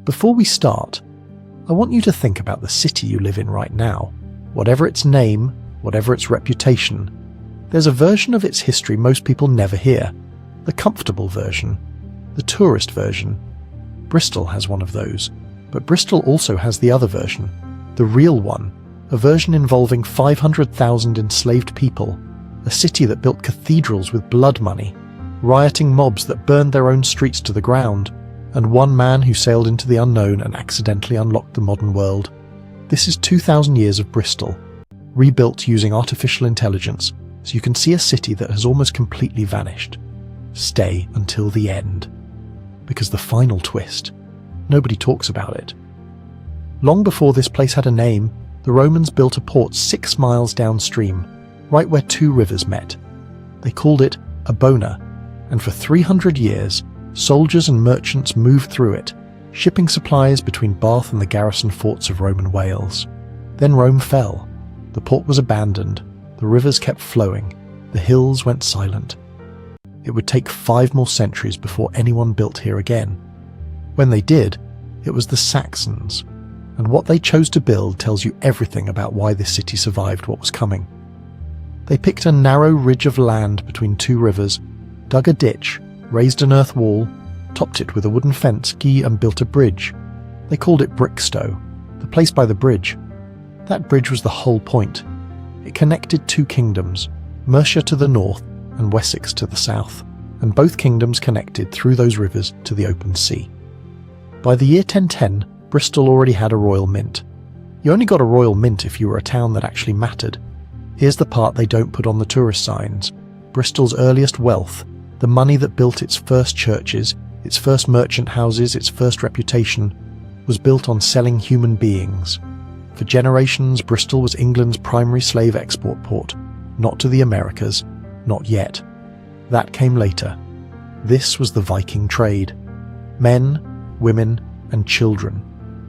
Before we start, I want you to think about the city you live in right now. Whatever its name, whatever its reputation, there's a version of its history most people never hear. The comfortable version, the tourist version. Bristol has one of those, but Bristol also has the other version, the real one, a version involving 500,000 enslaved people, a city that built cathedrals with blood money, rioting mobs that burned their own streets to the ground, and one man who sailed into the unknown and accidentally unlocked the modern world. This is 2,000 years of Bristol, rebuilt using artificial intelligence, so you can see a city that has almost completely vanished. Stay until the end. Because the final twist, nobody talks about it. Long before this place had a name, the Romans built a port 6 miles downstream, right where 2 rivers met. They called it Abona, and for 300 years, soldiers and merchants moved through it, shipping supplies between Bath and the garrison forts of Roman Wales. Then Rome fell. The port was abandoned, the rivers kept flowing, the hills went silent. It would take 5 more centuries before anyone built here again. When they did, it was the Saxons, and what they chose to build tells you everything about why this city survived what was coming. They picked a narrow ridge of land between 2 rivers, dug a ditch, raised an earth wall, topped it with a wooden fence, and built a bridge. They called it Bricstow, the place by the bridge. That bridge was the whole point. It connected 2 kingdoms, Mercia to the north and Wessex to the south, and both kingdoms connected through those rivers to the open sea. By the year 1010, Bristol already had a royal mint. You only got a royal mint if you were a town that actually mattered. Here's the part they don't put on the tourist signs. Bristol's earliest wealth, the money that built its first churches, its first merchant houses, its first reputation, was built on selling human beings. For generations, Bristol was England's primary slave export port, not to the Americas, not yet. That came later. This was the Viking trade. Men, women, and children,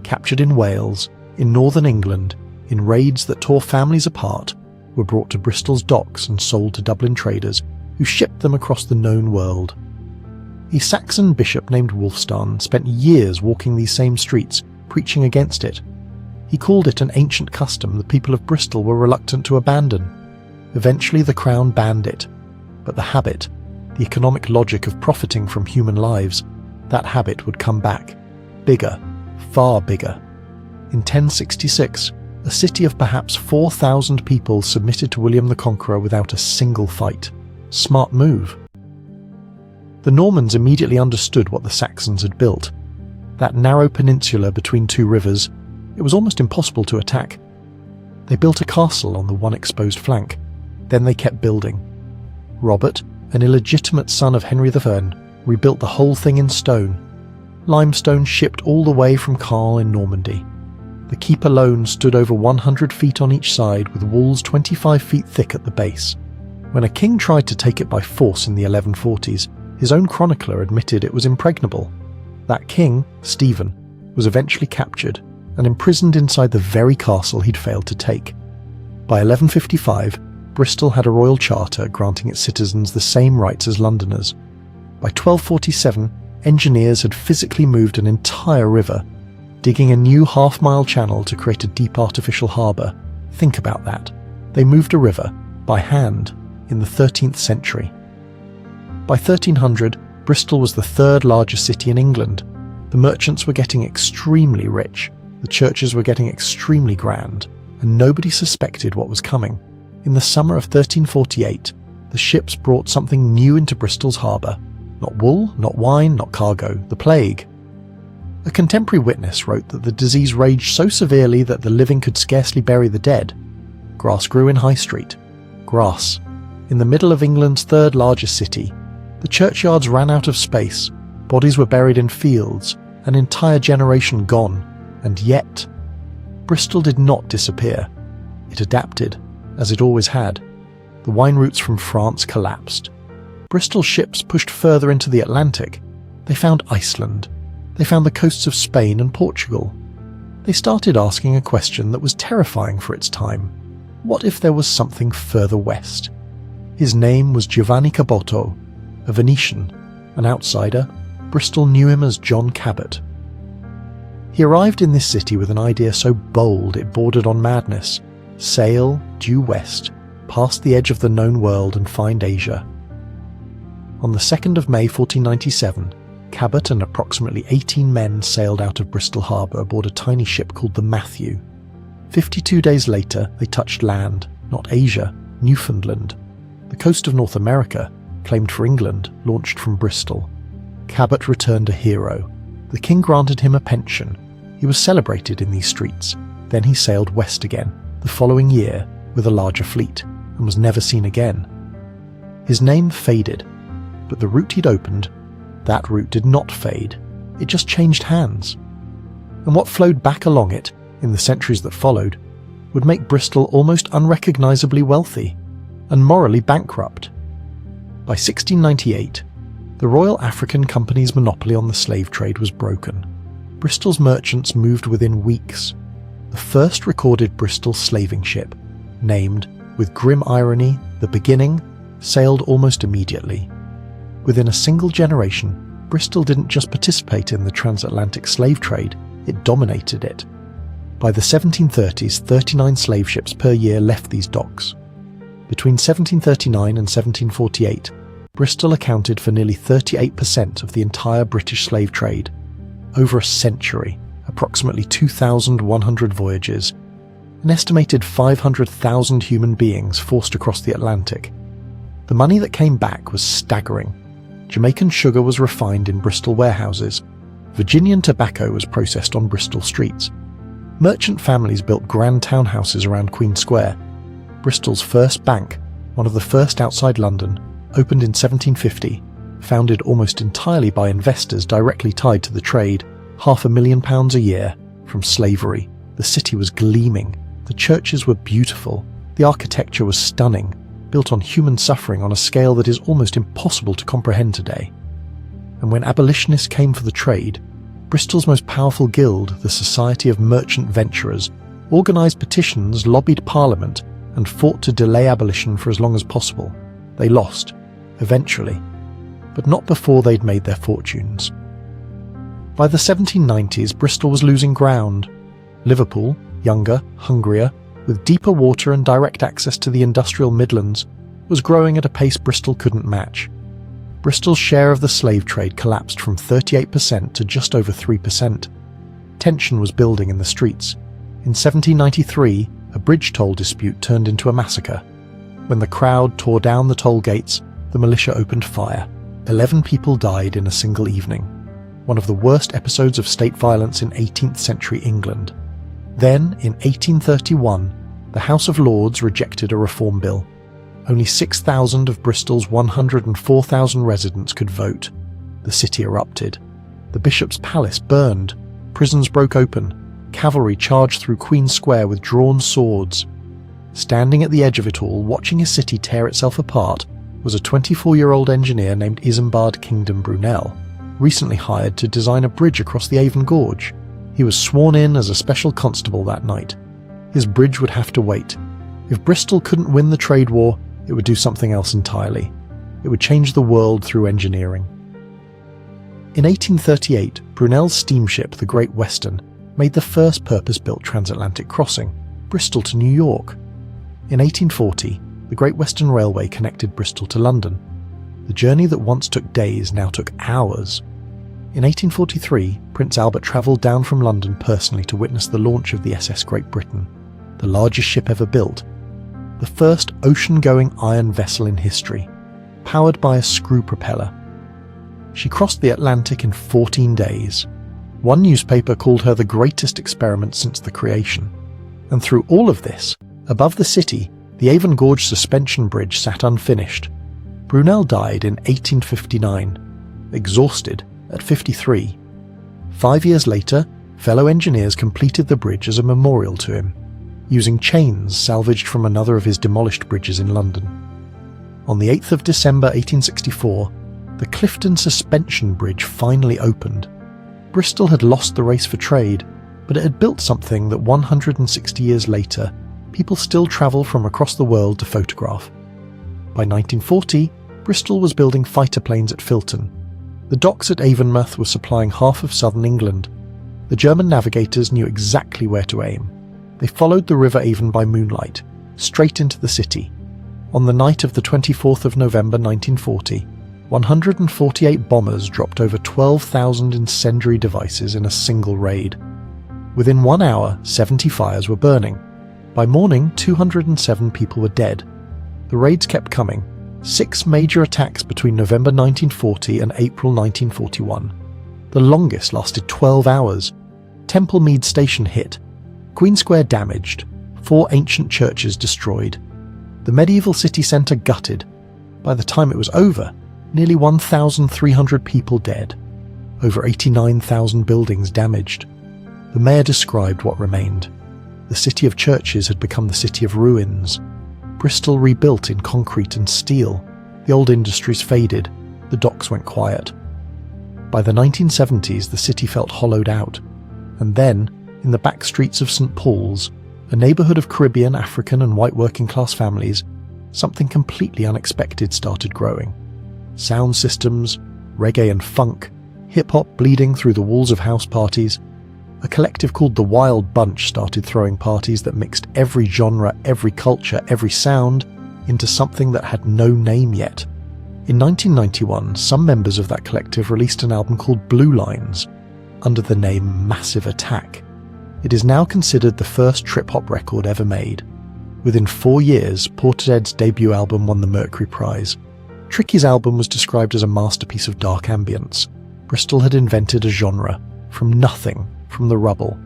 captured in Wales, in northern England, in raids that tore families apart, were brought to Bristol's docks and sold to Dublin traders who shipped them across the known world. A Saxon bishop named Wulfstan spent years walking these same streets, preaching against it. He called it an ancient custom the people of Bristol were reluctant to abandon. Eventually the crown banned it, but the habit, the economic logic of profiting from human lives, that habit would come back, bigger, far bigger. In 1066, a city of perhaps 4,000 people submitted to William the Conqueror without a single fight. Smart move. The Normans immediately understood what the Saxons had built. That narrow peninsula between 2 rivers, it was almost impossible to attack. They built a castle on the one exposed flank. Then they kept building. Robert, an illegitimate son of Henry I, rebuilt the whole thing in stone. Limestone shipped all the way from Caen in Normandy. The keep alone stood over 100 feet on each side with walls 25 feet thick at the base. When a king tried to take it by force in the 1140s, his own chronicler admitted it was impregnable. That king, Stephen, was eventually captured and imprisoned inside the very castle he'd failed to take. By 1155, Bristol had a royal charter granting its citizens the same rights as Londoners. By 1247, engineers had physically moved an entire river, digging a new half-mile channel to create a deep artificial harbour. Think about that. They moved a river, by hand, in the 13th century. By 1300, Bristol was the 3rd largest city in England. The merchants were getting extremely rich, the churches were getting extremely grand, and nobody suspected what was coming. In the summer of 1348, the ships brought something new into Bristol's harbour. Not wool, not wine, not cargo, the plague. A contemporary witness wrote that the disease raged so severely that the living could scarcely bury the dead. Grass grew in High Street. Grass. In the middle of England's 3rd largest city, the churchyards ran out of space, bodies were buried in fields, an entire generation gone, and yet, Bristol did not disappear. It adapted, as it always had. The wine routes from France collapsed. Bristol ships pushed further into the Atlantic. They found Iceland. They found the coasts of Spain and Portugal. They started asking a question that was terrifying for its time. What if there was something further west? His name was Giovanni Cabot, a Venetian, an outsider. Bristol knew him as John Cabot. He arrived in this city with an idea so bold it bordered on madness: sail due west, past the edge of the known world and find Asia. On the 2nd of May 1497, Cabot and approximately 18 men sailed out of Bristol harbour aboard a tiny ship called the Matthew. 52 days later, they touched land, not Asia, Newfoundland. The coast of North America, claimed for England, launched from Bristol. Cabot returned a hero. The king granted him a pension. He was celebrated in these streets. Then he sailed west again, the following year, with a larger fleet, and was never seen again. His name faded, but the route he'd opened, that route did not fade. It just changed hands. And what flowed back along it, in the centuries that followed, would make Bristol almost unrecognisably wealthy, and morally bankrupt. By 1698, the Royal African Company's monopoly on the slave trade was broken. Bristol's merchants moved within weeks. The first recorded Bristol slaving ship, named, with grim irony, the Beginning, sailed almost immediately. Within a single generation, Bristol didn't just participate in the transatlantic slave trade, it dominated it. By the 1730s, 39 slave ships per year left these docks. Between 1739 and 1748, Bristol accounted for nearly 38% of the entire British slave trade. Over a century, approximately 2,100 voyages, an estimated 500,000 human beings forced across the Atlantic. The money that came back was staggering. Jamaican sugar was refined in Bristol warehouses. Virginian tobacco was processed on Bristol streets. Merchant families built grand townhouses around Queen Square. Bristol's first bank, one of the first outside London, opened in 1750, founded almost entirely by investors directly tied to the trade, £500,000 a year, from slavery. The city was gleaming, the churches were beautiful, the architecture was stunning, built on human suffering on a scale that is almost impossible to comprehend today. And when abolitionists came for the trade, Bristol's most powerful guild, the Society of Merchant Venturers, organised petitions, lobbied Parliament, and fought to delay abolition for as long as possible. They lost, eventually, but not before they'd made their fortunes. By the 1790s, Bristol was losing ground. Liverpool, younger, hungrier, with deeper water and direct access to the industrial Midlands, was growing at a pace Bristol couldn't match. Bristol's share of the slave trade collapsed from 38% to just over 3%. Tension was building in the streets. In 1793, a bridge toll dispute turned into a massacre. When the crowd tore down the toll gates, the militia opened fire. 11 people died in a single evening. One of the worst episodes of state violence in 18th century England. Then, in 1831, the House of Lords rejected a reform bill. Only 6,000 of Bristol's 104,000 residents could vote. The city erupted. The Bishop's Palace burned. Prisons broke open. Cavalry charged through Queen Square with drawn swords. Standing at the edge of it all, watching his city tear itself apart, was a 24-year-old engineer named Isambard Kingdom Brunel, recently hired to design a bridge across the Avon Gorge. He was sworn in as a special constable that night. His bridge would have to wait. If Bristol couldn't win the trade war, it would do something else entirely. It would change the world through engineering. In 1838, Brunel's steamship, the Great Western, made the first purpose-built transatlantic crossing, Bristol to New York. In 1840, the Great Western Railway connected Bristol to London. The journey that once took days now took hours. In 1843, Prince Albert travelled down from London personally to witness the launch of the SS Great Britain, the largest ship ever built, the first ocean-going iron vessel in history, powered by a screw propeller. She crossed the Atlantic in 14 days. One newspaper called her the greatest experiment since the creation. And through all of this, above the city, the Avon Gorge suspension bridge sat unfinished. Brunel died in 1859, exhausted at 53. 5 years later, fellow engineers completed the bridge as a memorial to him, using chains salvaged from another of his demolished bridges in London. On the 8th of December 1864, the Clifton suspension bridge finally opened. Bristol had lost the race for trade, but it had built something that 160 years later, people still travel from across the world to photograph. By 1940, Bristol was building fighter planes at Filton. The docks at Avonmouth were supplying half of southern England. The German navigators knew exactly where to aim. They followed the River Avon by moonlight, straight into the city. On the night of the 24th of November 1940, 148 bombers dropped over 12,000 incendiary devices in a single raid. Within 1 hour, 70 fires were burning. By morning, 207 people were dead. The raids kept coming. 6 major attacks between November 1940 and April 1941. The longest lasted 12 hours. Temple Mead Station hit. Queen Square damaged. 4 ancient churches destroyed. The medieval city centre gutted. By the time it was over, nearly 1,300 people dead. Over 89,000 buildings damaged. The mayor described what remained. The city of churches had become the city of ruins. Bristol rebuilt in concrete and steel. The old industries faded. The docks went quiet. By the 1970s, the city felt hollowed out. And then, in the back streets of St. Paul's, a neighbourhood of Caribbean, African and white working-class families, something completely unexpected started growing. Sound systems, reggae and funk, hip-hop bleeding through the walls of house parties. A collective called the Wild Bunch started throwing parties that mixed every genre, every culture, every sound into something that had no name yet. In 1991, some members of that collective released an album called Blue Lines, under the name Massive Attack. It is now considered the first trip-hop record ever made. Within 4 years, Portised's debut album won the Mercury Prize. Tricky's album was described as a masterpiece of dark ambience. Bristol had invented a genre, from nothing, from the rubble.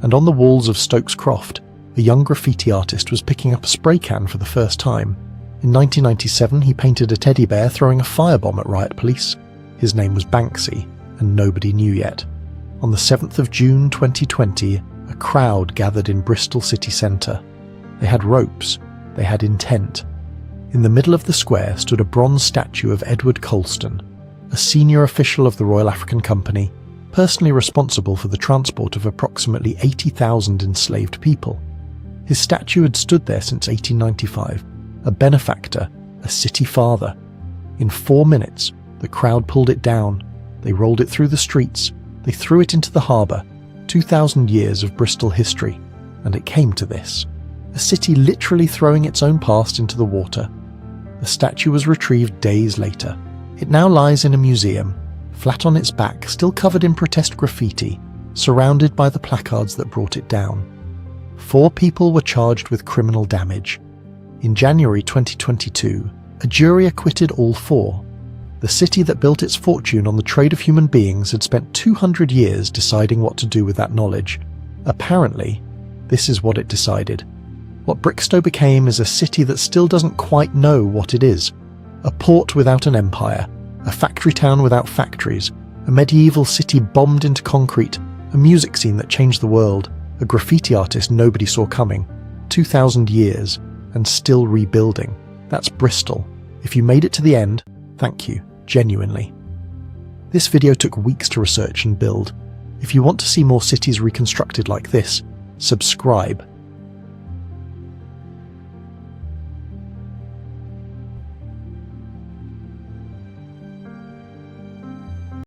And on the walls of Stokes Croft, a young graffiti artist was picking up a spray can for the first time. In 1997, he painted a teddy bear throwing a firebomb at riot police. His name was Banksy, and nobody knew yet. On the 7th of June 2020, a crowd gathered in Bristol city centre. They had ropes. They had intent. In the middle of the square stood a bronze statue of Edward Colston, a senior official of the Royal African Company, personally responsible for the transport of approximately 80,000 enslaved people. His statue had stood there since 1895, a benefactor, a city father. In 4 minutes, the crowd pulled it down. They rolled it through the streets. They threw it into the harbour. 2,000 years of Bristol history, and it came to this. A city literally throwing its own past into the water. The statue was retrieved days later. It now lies in a museum, flat on its back, still covered in protest graffiti, surrounded by the placards that brought it down. 4 people were charged with criminal damage. In January 2022, a jury acquitted all 4. The city that built its fortune on the trade of human beings had spent 200 years deciding what to do with that knowledge. Apparently, this is what it decided. What Brixtow became is a city that still doesn't quite know what it is. A port without an empire, a factory town without factories, a medieval city bombed into concrete, a music scene that changed the world, a graffiti artist nobody saw coming, 2,000 years, and still rebuilding. That's Bristol. If you made it to the end, thank you, genuinely. This video took weeks to research and build. If you want to see more cities reconstructed like this, subscribe.